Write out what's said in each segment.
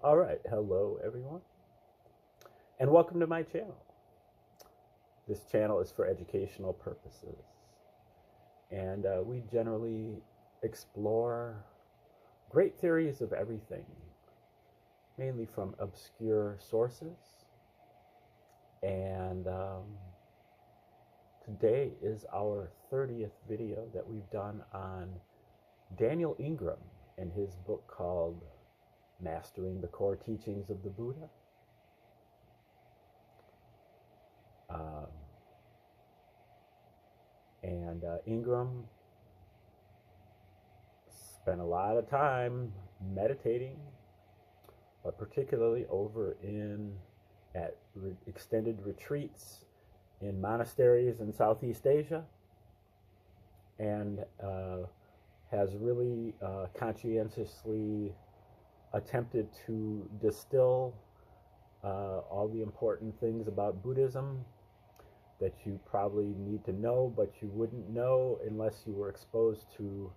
All right, hello everyone, and welcome to my channel. This channel is for educational purposes, and we generally explore great theories of everything, mainly from obscure sources. And today is our 30th video that we've done on Daniel Ingram and his book called Mastering the Core Teachings of the Buddha. Ingram spent a lot of time meditating, but particularly over at extended retreats in monasteries in Southeast Asia, and has really conscientiously attempted to distill all the important things about Buddhism that you probably need to know, but you wouldn't know unless you were exposed to,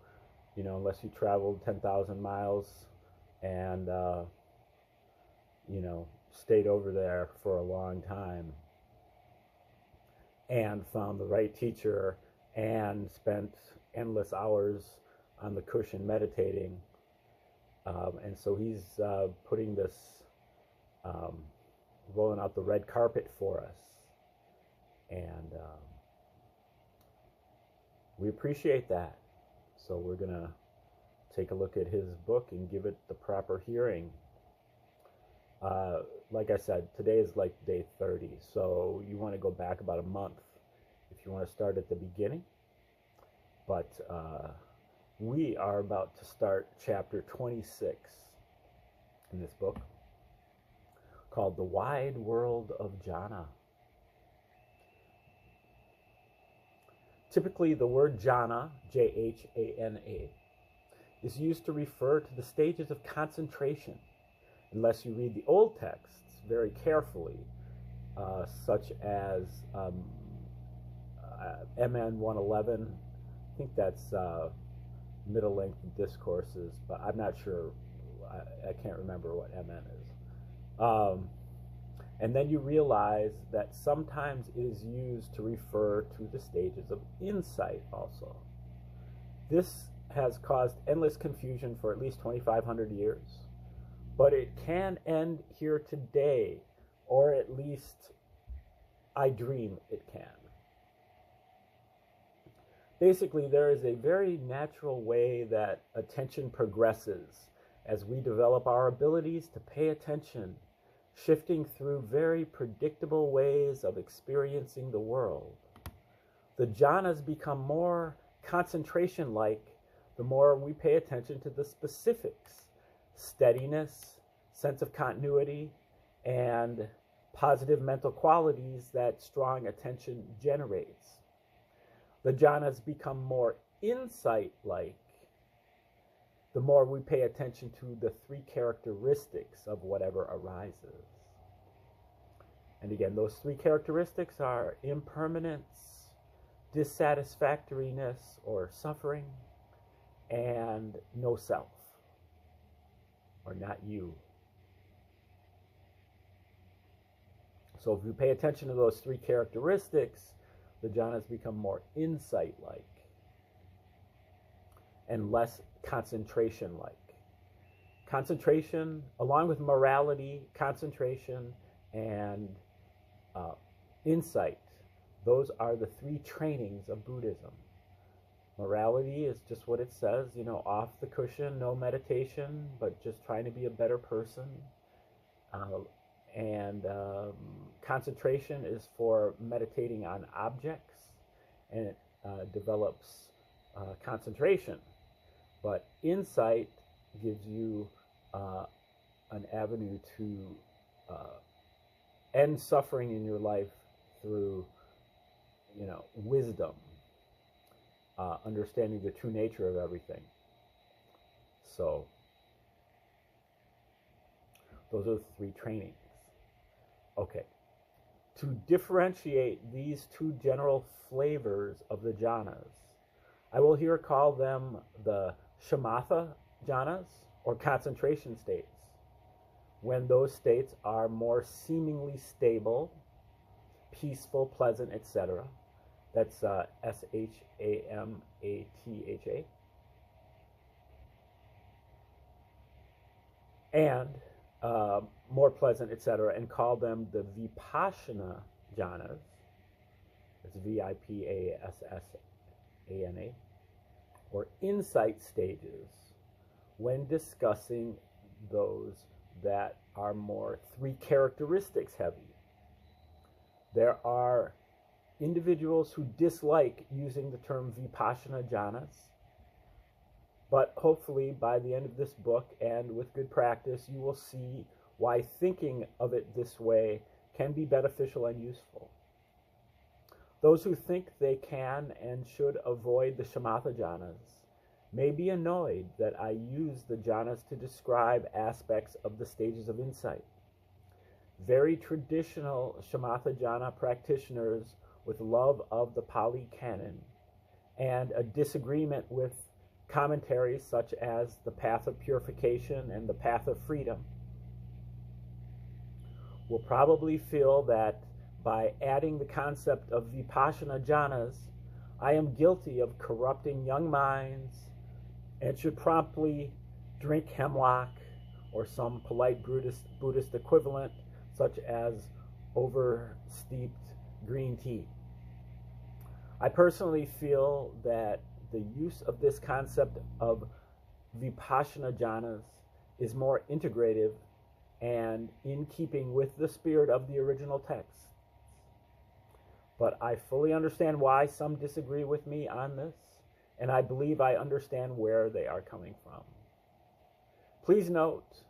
unless you traveled 10,000 miles and, stayed over there for a long time and found the right teacher and spent endless hours on the cushion meditating. And so he's putting this, rolling out the red carpet for us. And we appreciate that. So we're going to take a look at his book and give it the proper hearing. Like I said, today is like day 30. So you want to go back about a month if you want to start at the beginning. But we are about to start chapter 26 in this book called The Wide World of Jhana. Typically, the word jhana, J-H-A-N-A, is used to refer to the stages of concentration, unless you read the old texts very carefully, such as MN 111. I think that's middle length discourses, but I'm not sure. I can't remember what MN is. And then you realize that sometimes it is used to refer to the stages of insight also. This has caused endless confusion for at least 2,500 years, but it can end here today, or at least I dream it can. Basically, there is a very natural way that attention progresses as we develop our abilities to pay attention, shifting through very predictable ways of experiencing the world. The jhanas become more concentration-like the more we pay attention to the specifics: steadiness, sense of continuity, and positive mental qualities that strong attention generates. The jhanas become more insight-like the more we pay attention to the three characteristics of whatever arises. And again, those three characteristics are impermanence, dissatisfactoriness or suffering, and no self, or not you. So if you pay attention to those three characteristics, the jhanas become more insight-like and less concentration-like. Concentration, along with morality, concentration, and insight, those are the three trainings of Buddhism. Morality is just what it says, off the cushion, no meditation, but just trying to be a better person. Concentration is for meditating on objects, and it develops concentration. But insight gives you an avenue to end suffering in your life through, wisdom, understanding the true nature of everything. So those are the three trainings. Okay. To differentiate these two general flavors of the jhanas, I will here call them the shamatha jhanas, or concentration states, when those states are more seemingly stable, peaceful, pleasant, etc. That's Shamata. And more pleasant, etc., and call them the Vipassana jhanas. It's Vipassana, or insight stages, when discussing those that are more three characteristics heavy. There are individuals who dislike using the term Vipassana jhanas, but hopefully by the end of this book and with good practice, you will see why thinking of it this way can be beneficial and useful. Those who think they can and should avoid the shamatha jhanas may be annoyed that I use the jhanas to describe aspects of the stages of insight. Very traditional shamatha jhana practitioners with love of the Pali Canon and a disagreement with commentaries such as the Path of Purification and the Path of Freedom will probably feel that by adding the concept of Vipassana jhanas, I am guilty of corrupting young minds and should promptly drink hemlock or some polite Buddhist equivalent such as over-steeped green tea. I personally feel that the use of this concept of Vipassana jhanas is more integrative and in keeping with the spirit of the original text. But I fully understand why some disagree with me on this, and I believe I understand where they are coming from. Please note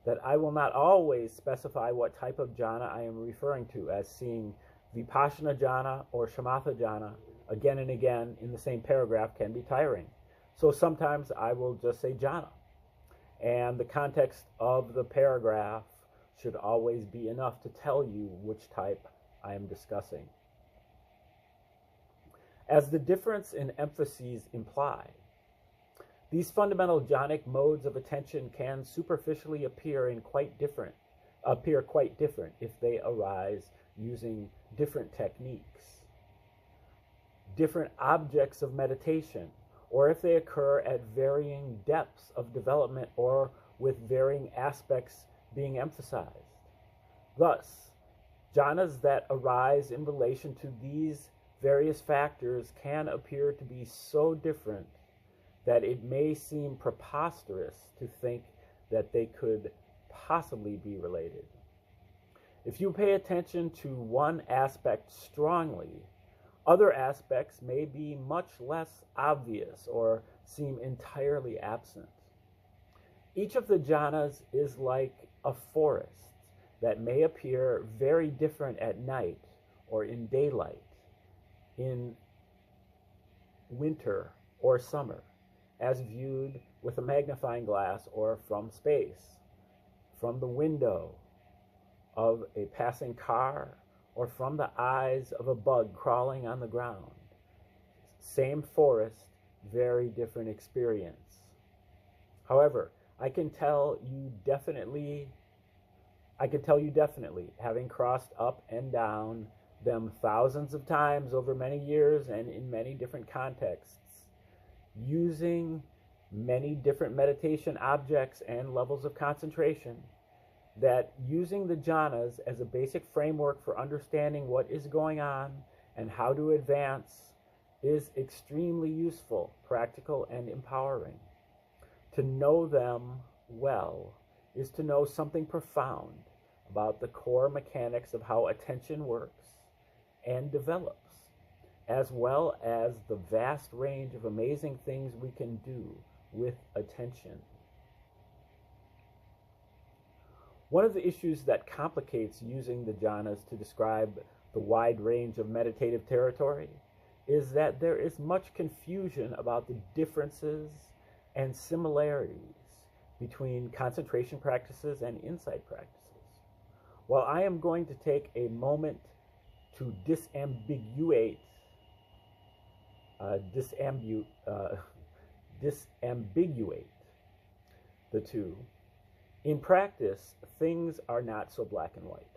that I will not always specify what type of jhana I am referring to, as seeing Vipassana jhana or Shamatha jhana again and again in the same paragraph can be tiring. So sometimes I will just say jhana, and the context of the paragraph should always be enough to tell you which type I am discussing. As the difference in emphases imply, these fundamental jhanic modes of attention can superficially appear quite different if they arise using different techniques, different objects of meditation, or if they occur at varying depths of development or with varying aspects being emphasized. Thus, jhanas that arise in relation to these various factors can appear to be so different that it may seem preposterous to think that they could possibly be related. If you pay attention to one aspect strongly, other aspects may be much less obvious or seem entirely absent. Each of the jhanas is like a forest that may appear very different at night or in daylight, in winter or summer, as viewed with a magnifying glass or from space, from the window of a passing car, or from the eyes of a bug crawling on the ground. Same forest, very different experience. However, I can tell you definitely, having crossed up and down them thousands of times over many years and in many different contexts, using many different meditation objects and levels of concentration, that using the jhanas as a basic framework for understanding what is going on and how to advance is extremely useful, practical, and empowering. To know them well is to know something profound about the core mechanics of how attention works and develops, as well as the vast range of amazing things we can do with attention. One of the issues that complicates using the jhanas to describe the wide range of meditative territory is that there is much confusion about the differences and similarities between concentration practices and insight practices. While I am going to take a moment to disambiguate the two, In practice, things are not so black and white.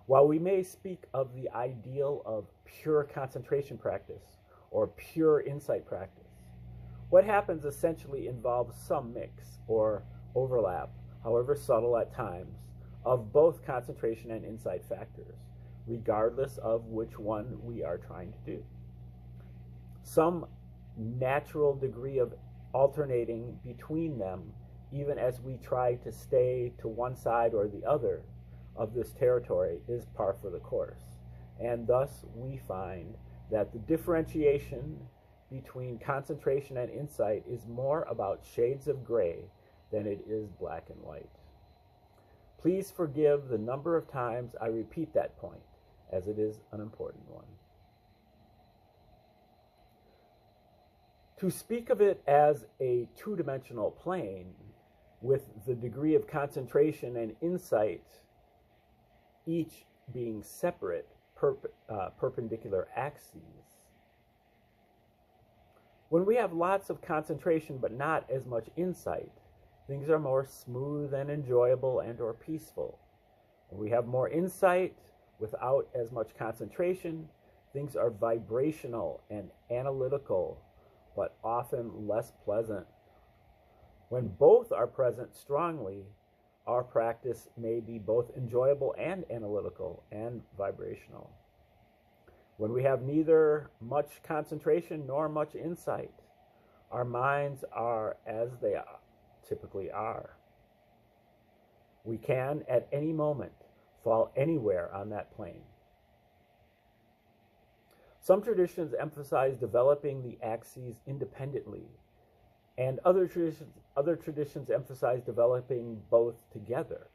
While we may speak of the ideal of pure concentration practice or pure insight practice, what happens essentially involves some mix or overlap, however subtle at times, of both concentration and insight factors, regardless of which one we are trying to do. Some natural degree of alternating between them, even as we try to stay to one side or the other of this territory, is par for the course. And thus we find that the differentiation between concentration and insight is more about shades of gray than it is black and white. Please forgive the number of times I repeat that point, as it is an important one. To speak of it as a two-dimensional plane, with the degree of concentration and insight each being separate perpendicular axes. When we have lots of concentration but not as much insight, things are more smooth and enjoyable and or peaceful. When we have more insight without as much concentration, things are vibrational and analytical, but often less pleasant. When both are present strongly, our practice may be both enjoyable and analytical and vibrational. When we have neither much concentration nor much insight, our minds are as they typically are. We can, at any moment, fall anywhere on that plane. Some traditions emphasize developing the axes independently, and other traditions emphasize developing both together.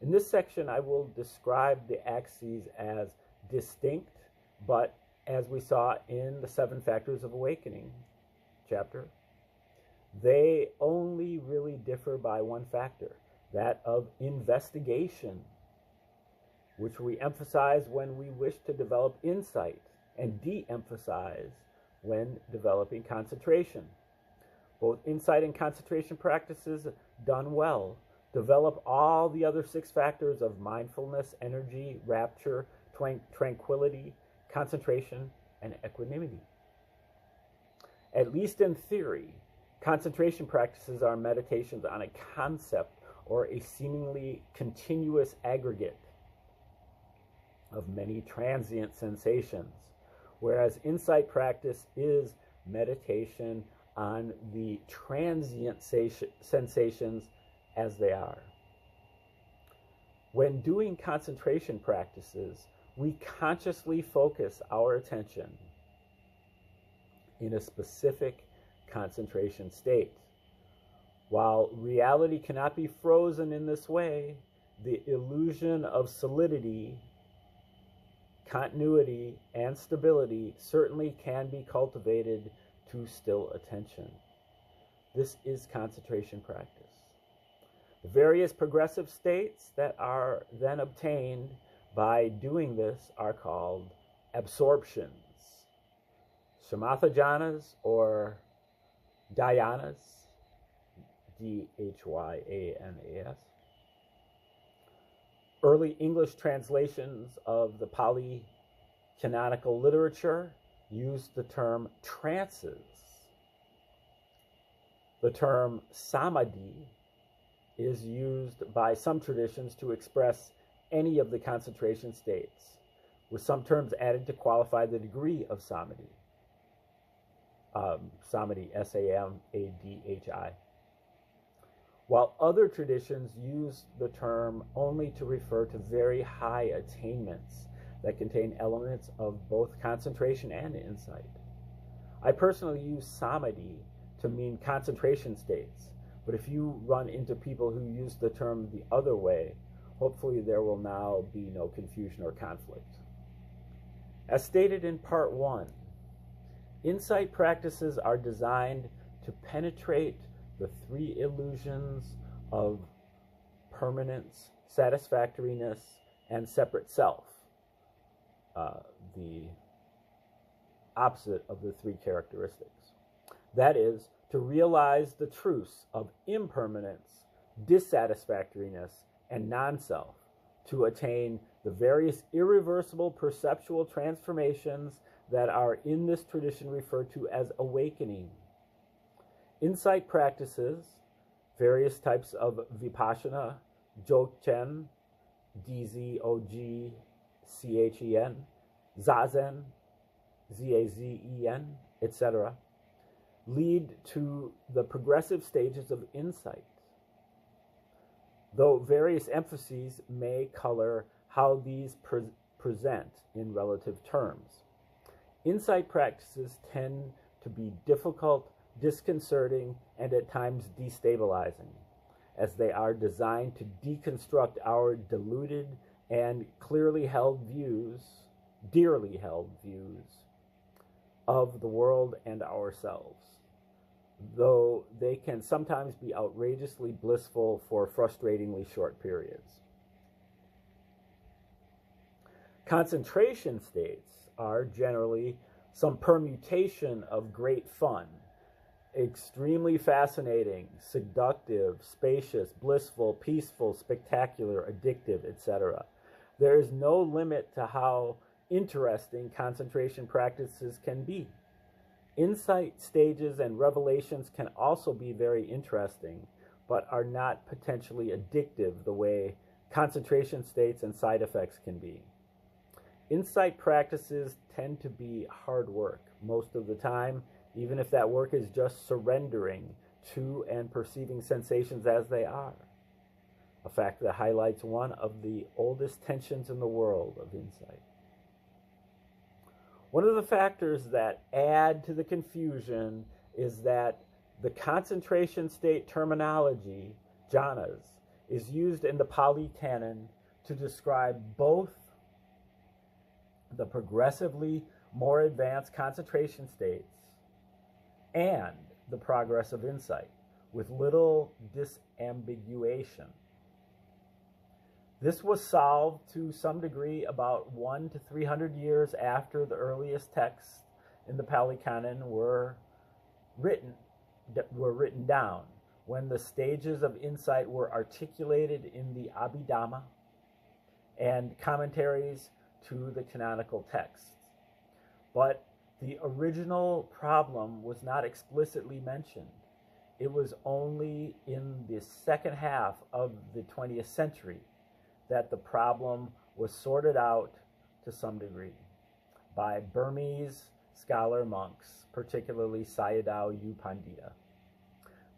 In this section, I will describe the axes as distinct, but as we saw in the 7 Factors of Awakening chapter, they only really differ by one factor, that of investigation, which we emphasize when we wish to develop insight and de-emphasize when developing concentration. Both insight and concentration practices done well develop all the other 6 factors of mindfulness, energy, rapture, tranquility, concentration, and equanimity. At least in theory, concentration practices are meditations on a concept or a seemingly continuous aggregate of many transient sensations, whereas insight practice is meditation on the transient sensations as they are. When doing concentration practices, we consciously focus our attention in a specific concentration state. While reality cannot be frozen in this way, the illusion of solidity, continuity, and stability certainly can be cultivated to still attention. This is concentration practice. The various progressive states that are then obtained by doing this are called absorptions, shamatha jhanas or dhyanas, dhyanas. Early English translations of the Pali canonical literature used the term trances. The term samadhi is used by some traditions to express any of the concentration states, with some terms added to qualify the degree of samadhi. Samadhi, S-A-M-A-D-H-I. While other traditions use the term only to refer to very high attainments that contain elements of both concentration and insight. I personally use samadhi to mean concentration states, but if you run into people who use the term the other way, hopefully there will now be no confusion or conflict. As stated in part 1, insight practices are designed to penetrate the 3 illusions of permanence, satisfactoriness, and separate self, the opposite of the 3 characteristics. That is, to realize the truths of impermanence, dissatisfactoriness, and non-self to attain the various irreversible perceptual transformations that are in this tradition referred to as awakening. Insight practices, various types of vipassana, Dzogchen, D-Z-O-G-C-H-E-N, Zazen, Z-A-Z-E-N, etc., lead to the progressive stages of insight, though various emphases may color how these present in relative terms. Insight practices tend to be difficult, disconcerting, and at times destabilizing, as they are designed to deconstruct our deluded and clearly held views, dearly held views, of the world and ourselves, though they can sometimes be outrageously blissful for frustratingly short periods. Concentration states are generally some permutation of great fun, extremely fascinating, seductive, spacious, blissful, peaceful, spectacular, addictive, etc. There is no limit to how interesting concentration practices can be. Insight stages and revelations can also be very interesting, but are not potentially addictive the way concentration states and side effects can be. Insight practices tend to be hard work most of the time, even if that work is just surrendering to and perceiving sensations as they are, a fact that highlights one of the oldest tensions in the world of insight. One of the factors that add to the confusion is that the concentration state terminology, jhanas, is used in the Pali Canon to describe both the progressively more advanced concentration states and the progress of insight, with little disambiguation. This was solved to some degree about 100 to 300 years after the earliest texts in the Pali Canon were written down, when the stages of insight were articulated in the Abhidhamma and commentaries to the canonical texts. But the original problem was not explicitly mentioned. It was only in the second half of the 20th century that the problem was sorted out to some degree by Burmese scholar monks, particularly Sayadaw U Pandita.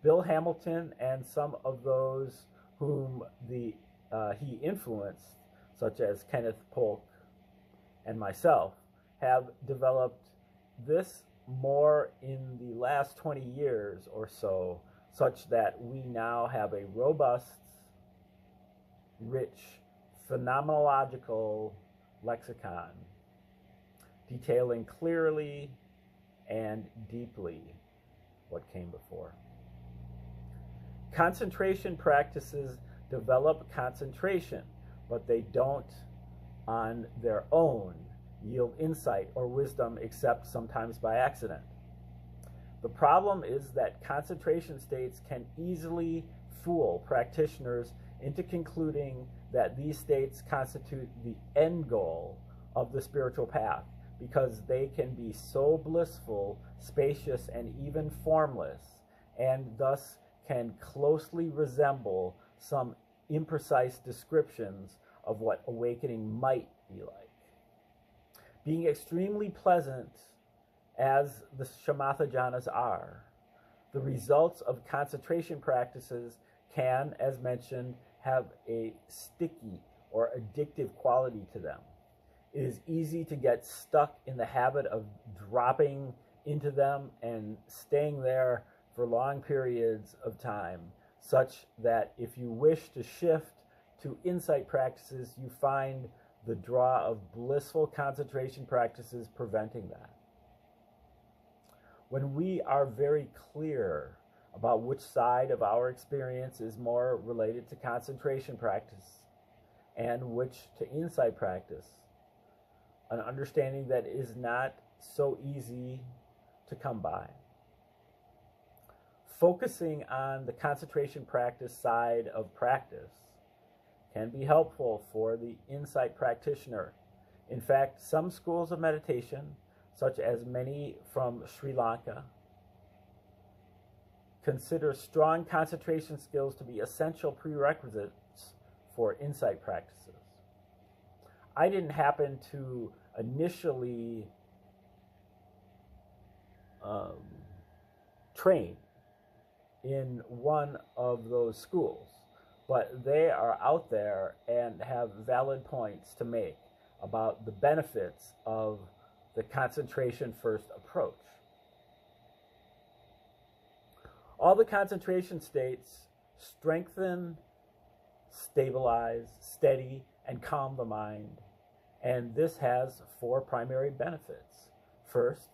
Bill Hamilton and some of those whom he influenced, such as Kenneth Polk and myself, have developed this more in the last 20 years or so, such that we now have a robust, rich, phenomenological lexicon detailing clearly and deeply what came before. Concentration practices develop concentration, but they don't on their own yield insight or wisdom except sometimes by accident. The problem is that concentration states can easily fool practitioners into concluding that these states constitute the end goal of the spiritual path, because they can be so blissful, spacious, and even formless, and thus can closely resemble some imprecise descriptions of what awakening might be like. Being extremely pleasant, as the shamatha jhanas are, the results of concentration practices can, as mentioned, have a sticky or addictive quality to them. It is easy to get stuck in the habit of dropping into them and staying there for long periods of time, such that if you wish to shift to insight practices, you find the draw of blissful concentration practices preventing that. When we are very clear about which side of our experience is more related to concentration practice and which to insight practice, an understanding that is not so easy to come by. Focusing on the concentration practice side of practice can be helpful for the insight practitioner. In fact, some schools of meditation, such as many from Sri Lanka, consider strong concentration skills to be essential prerequisites for insight practices. I didn't happen to initially train in one of those schools, but they are out there and have valid points to make about the benefits of the concentration first approach. All the concentration states strengthen, stabilize, steady, and calm the mind, and this has 4 primary benefits. First,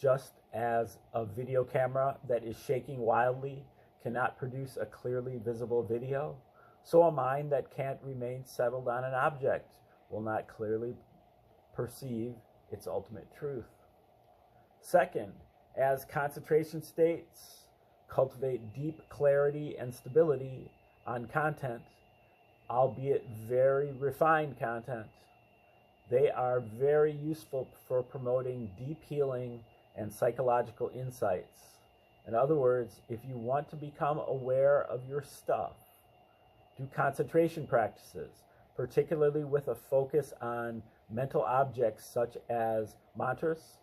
just as a video camera that is shaking wildly cannot produce a clearly visible video, so a mind that can't remain settled on an object will not clearly perceive its ultimate truth. Second, as concentration states cultivate deep clarity and stability on content, albeit very refined content, they are very useful for promoting deep healing and psychological insights. In other words, if you want to become aware of your stuff, do concentration practices, particularly with a focus on mental objects such as mantras,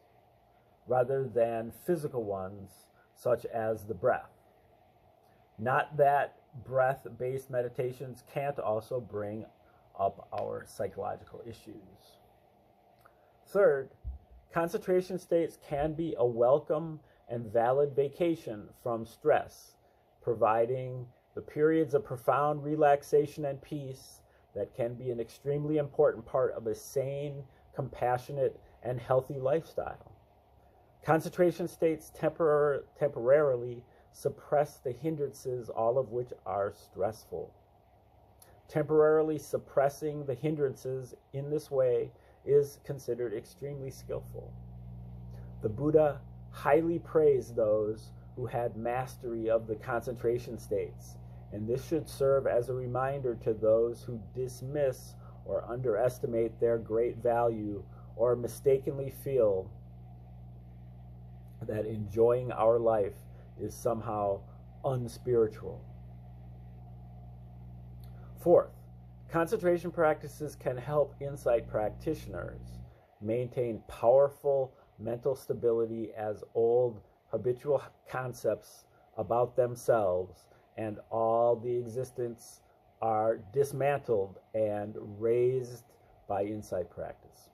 rather than physical ones such as the breath. Not that breath-based meditations can't also bring up our psychological issues. Third, concentration states can be a welcome and valid vacation from stress, providing the periods of profound relaxation and peace that can be an extremely important part of a sane, compassionate, and healthy lifestyle. Concentration states temporarily suppress the hindrances, all of which are stressful. Temporarily suppressing the hindrances in this way is considered extremely skillful. The Buddha highly praised those who had mastery of the concentration states, and this should serve as a reminder to those who dismiss or underestimate their great value or mistakenly feel that enjoying our life is somehow unspiritual. Fourth, concentration practices can help insight practitioners maintain powerful mental stability as old habitual concepts about themselves and all the existence are dismantled and raised by insight practice.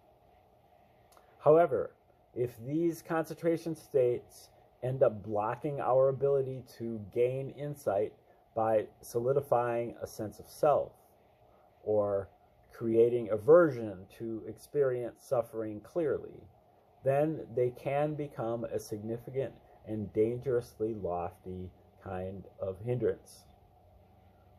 However, if these concentration states end up blocking our ability to gain insight by solidifying a sense of self or creating aversion to experience suffering clearly, then they can become a significant and dangerously lofty kind of hindrance.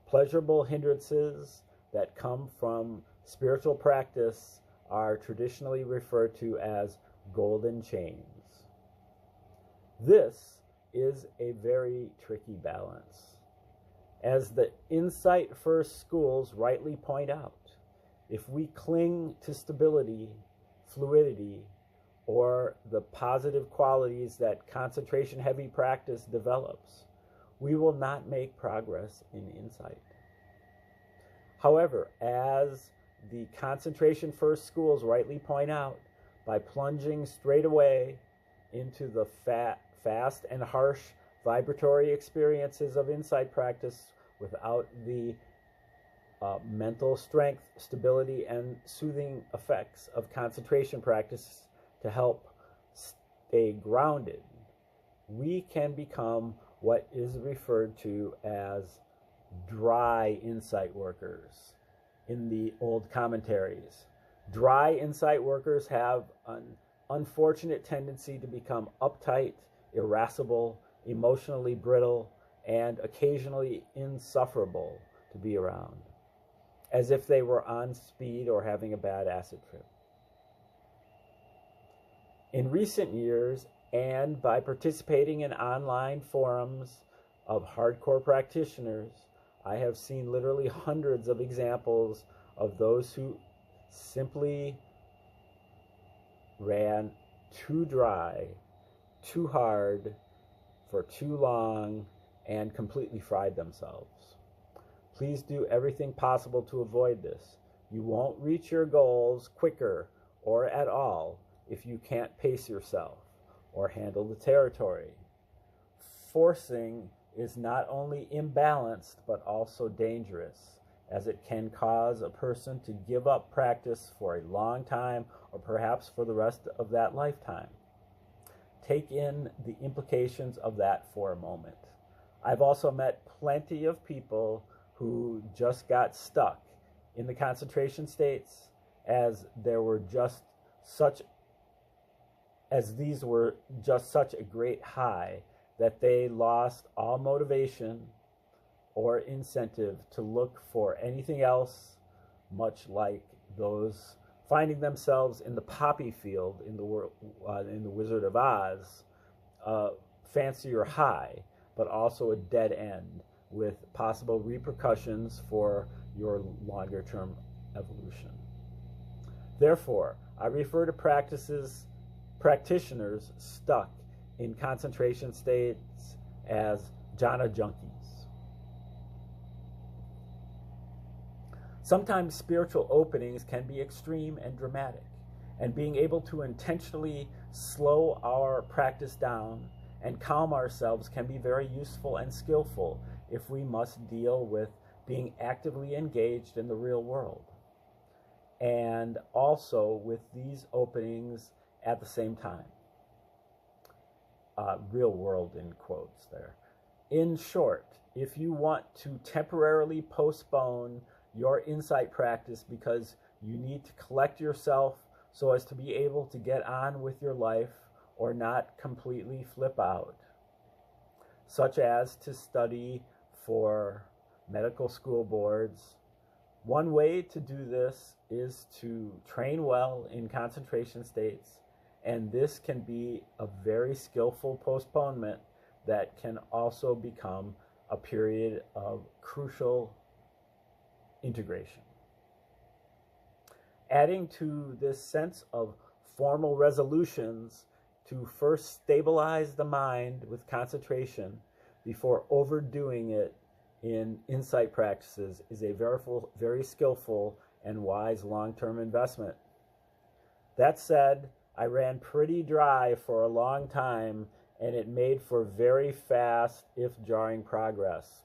Pleasurable hindrances that come from spiritual practice are traditionally referred to as golden chains. This is a very tricky balance. As the insight first schools rightly point out, if we cling to stability, fluidity, or the positive qualities that concentration heavy practice develops, we will not make progress in insight. However, as the concentration first schools rightly point out, by plunging straight away into the fast and harsh vibratory experiences of insight practice without the mental strength, stability, and soothing effects of concentration practice to help stay grounded, we can become what is referred to as dry insight workers in the old commentaries. Dry insight workers have an unfortunate tendency to become uptight, irascible, emotionally brittle, and occasionally insufferable to be around, as if they were on speed or having a bad acid trip. In recent years, and by participating in online forums of hardcore practitioners, I have seen literally hundreds of examples of those who simply ran too dry, too hard, for too long, and completely fried themselves. Please do everything possible to avoid this. You won't reach your goals quicker or at all if you can't pace yourself or handle the territory. Forcing is not only imbalanced but also dangerous, as it can cause a person to give up practice for a long time or perhaps for the rest of that lifetime. Take in the implications of that for a moment. I've also met plenty of people who just got stuck in the concentration states as these were just such a great high that they lost all motivation or incentive to look for anything else, much like those finding themselves in the poppy field in the Wizard of Oz, fancier high, but also a dead end with possible repercussions for your longer-term evolution. Therefore, I refer to practitioners stuck in concentration states as jhana junkies. Sometimes spiritual openings can be extreme and dramatic, and being able to intentionally slow our practice down and calm ourselves can be very useful and skillful if we must deal with being actively engaged in the real world, and also with these openings at the same time. Real world in quotes there. In short, if you want to temporarily postpone your insight practice because you need to collect yourself so as to be able to get on with your life or not completely flip out, such as to study for medical school boards, one way to do this is to train well in concentration states, and this can be a very skillful postponement that can also become a period of crucial integration. Adding to this sense of formal resolutions to first stabilize the mind with concentration before overdoing it in insight practices is a very skillful and wise long-term investment. That said, I ran pretty dry for a long time, and it made for very fast, if jarring, progress.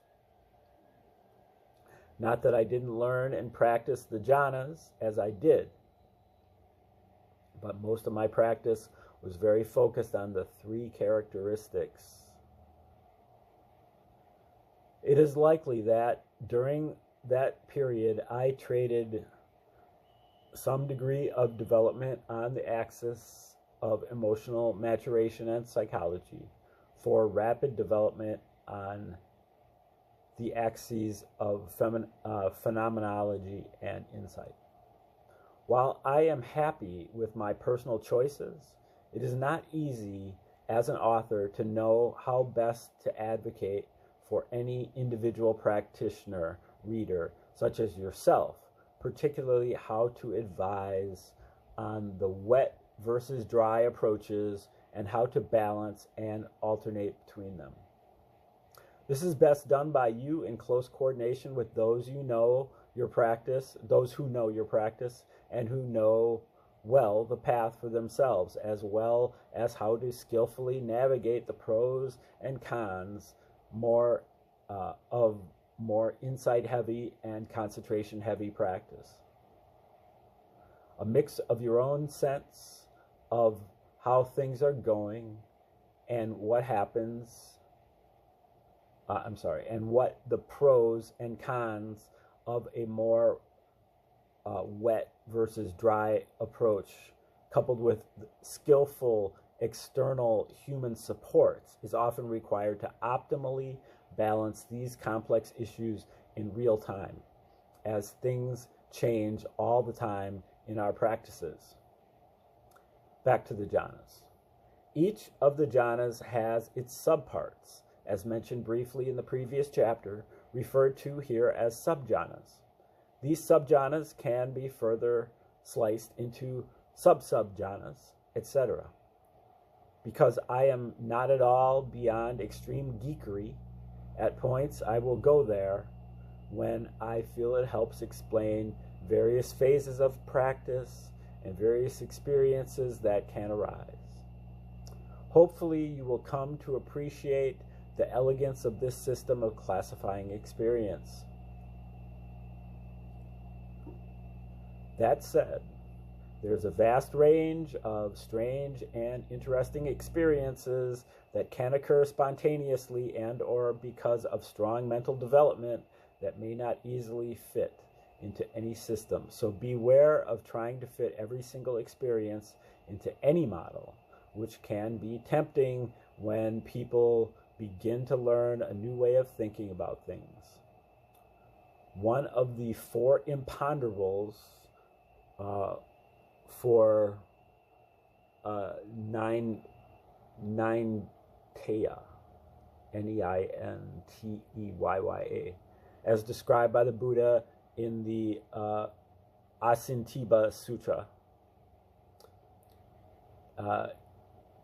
Not that I didn't learn and practice the jhanas, as I did, but most of my practice was very focused on the three characteristics. It is likely that during that period I traded some degree of development on the axis of emotional maturation and psychology for rapid development on the axes of phenomenology and insight. While I am happy with my personal choices, it is not easy as an author to know how best to advocate for any individual practitioner, reader, such as yourself, particularly how to advise on the wet versus dry approaches and how to balance and alternate between them. This is best done by you in close coordination with those who know your practice, and who know well the path for themselves, as well as how to skillfully navigate the pros and cons of more insight-heavy and concentration-heavy practice. A mix of your own sense of how things are going and what happens, and what the pros and cons of a more wet versus dry approach, coupled with skillful external human supports, is often required to optimally balance these complex issues in real time, as things change all the time in our practices. Back to the jhanas. Each of the jhanas has its subparts, as mentioned briefly in the previous chapter, referred to here as subjhanas. These subjhanas can be further sliced into sub-subjhanas, etc. Because I am not at all beyond extreme geekery, at points I will go there when I feel it helps explain various phases of practice and various experiences that can arise. Hopefully you will come to appreciate the elegance of this system of classifying experience. That said, there's a vast range of strange and interesting experiences that can occur spontaneously and or because of strong mental development that may not easily fit into any system. So beware of trying to fit every single experience into any model, which can be tempting when people begin to learn a new way of thinking about things. One of the four imponderables for Neinteya, Neinteyya, as described by the Buddha in the Asintibha Sutra,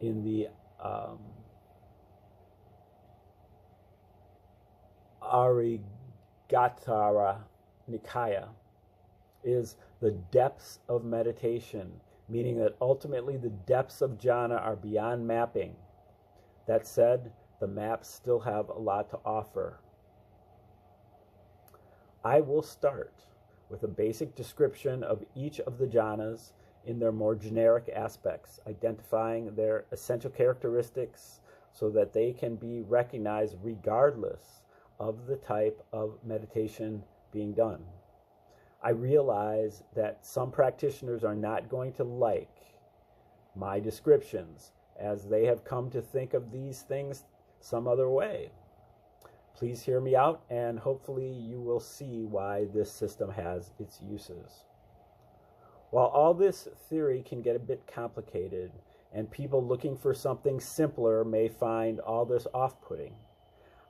in the Arigatara Nikaya, is the depths of meditation, meaning that ultimately the depths of jhana are beyond mapping. That said, the maps still have a lot to offer. I will start with a basic description of each of the jhanas in their more generic aspects, identifying their essential characteristics so that they can be recognized regardless of the type of meditation being done. I realize that some practitioners are not going to like my descriptions, as they have come to think of these things some other way. Please hear me out, and hopefully you will see why this system has its uses. While all this theory can get a bit complicated, and people looking for something simpler may find all this off-putting,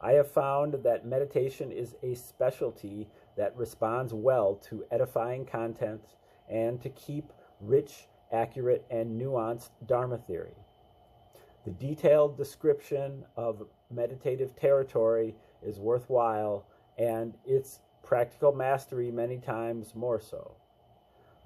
I have found that meditation is a specialty that responds well to edifying content and to keep rich, accurate, and nuanced Dharma theory. The detailed description of meditative territory is worthwhile, and its practical mastery many times more so.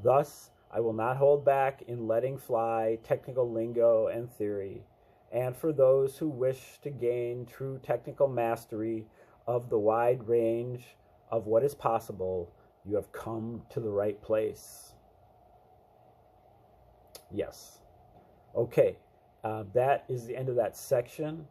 Thus, I will not hold back in letting fly technical lingo and theory, and for those who wish to gain true technical mastery of the wide range of what is possible, you have come to the right place. Yes. Okay, that is the end of that section.